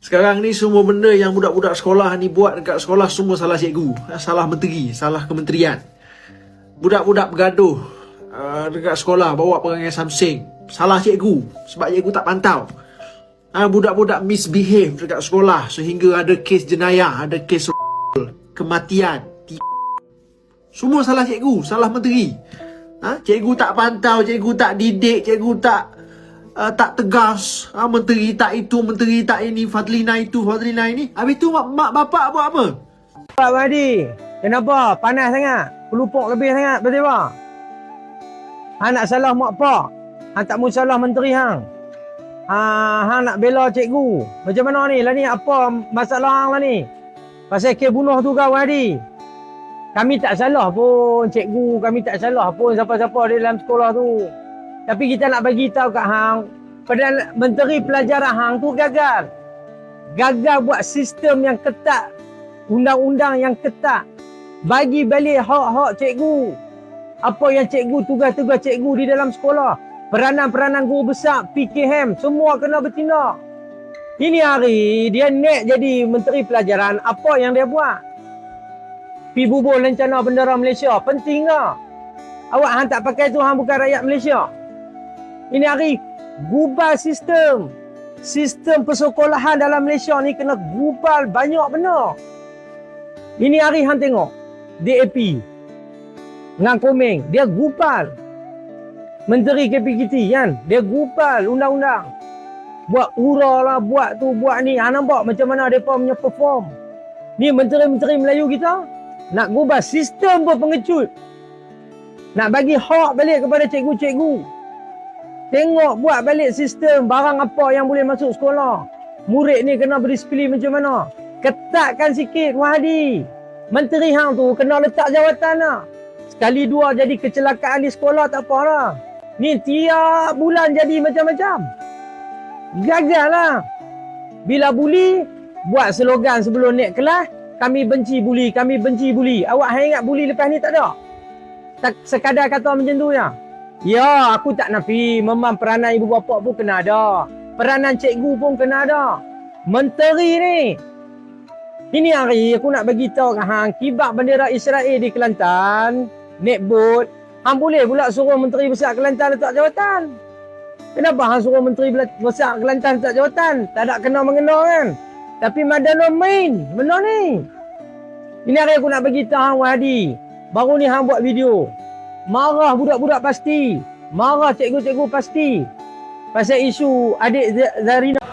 Sekarang ni semua benda yang budak-budak sekolah ni buat dekat sekolah semua salah cikgu, salah menteri, salah kementerian. Budak-budak bergaduh dekat sekolah bawa perangai Samsung, salah cikgu sebab cikgu tak pantau. Budak-budak misbehave dekat sekolah sehingga ada kes jenayah, ada kes kematian. Semua salah cikgu, salah menteri. Cikgu tak pantau, cikgu tak didik, cikgu tak tegas. Menteri tak itu, menteri tak ini, Fadlina itu, Fadlina ini. Habis tu mak bapak buat apa? Pak Mahdi, kenapa? Panas sangat? Pelupuk lebih sangat, betul tak? Hang nak salah mak pak. Hang tak mau salah menteri hang. Hang nak bela cikgu. Macam mana ni? Lah ni apa masalah hang lah ni? Pasal kes bunuh tu kau Mahdi. Kami tak salah pun cikgu, kami tak salah pun siapa-siapa di dalam sekolah tu. Tapi kita nak bagi tahu kat hang, Perdana Menteri Pelajaran hang tu gagal. Gagal buat sistem yang ketat, undang-undang yang ketat. Bagi balik hak-hak cikgu. Apa yang cikgu, tugas-tugas cikgu di dalam sekolah. Peranan-peranan guru besar, PKM, semua kena bertindak. Ini hari dia naik jadi Menteri Pelajaran, apa yang dia buat? Pi bubuh lencana bendera Malaysia, penting ke? Awak hang tak pakai tu, hang bukan rakyat Malaysia. Ini hari gubal sistem. Sistem persekolahan dalam Malaysia ni kena gubal banyak benar. Ini hari hang tengok DAP dengan Komeng, dia gubal. Menteri KPKT kan, dia gubal undang-undang. Buat urah lah, buat tu, buat ni. Hang nampak macam mana mereka punya perform. Ni menteri-menteri Melayu kita nak gubal sistem pun pengecut. Nak bagi hak balik kepada cikgu-cikgu. Tengok buat balik sistem barang apa yang boleh masuk sekolah. Murid ni kena berdisiplin macam mana. Ketatkan sikit Mahdi. Menteri hang tu kena letak jawatan lah. Sekali dua jadi kecelakaan di sekolah tak apa lah. Ni tiap bulan jadi macam-macam. Gagal lah. Bila buli, buat slogan sebelum naik kelas. Kami benci buli, kami benci buli. Awak hang ingat buli lepas ni tak ada? Tak sekadar kata macam tu ya. Ya, aku tak nafi. Memang peranan ibu bapa pun kena ada. Peranan cikgu pun kena ada. Menteri ni. Ini hari aku nak bagi tahu kat hang, kibar bendera Israel di Kelantan, naik bot, hang boleh pula suruh Menteri Besar Kelantan letak jawatan. Kenapa hang suruh Menteri Besar Kelantan letak jawatan? Tak ada kena-mengena kan? Tapi madano main benda ni. Ini hari aku nak bagi tahu hang Wahdi. Baru ni hang buat video. Marah budak-budak pasti. Marah cikgu-cikgu pasti. Pasal isu adik Zarina.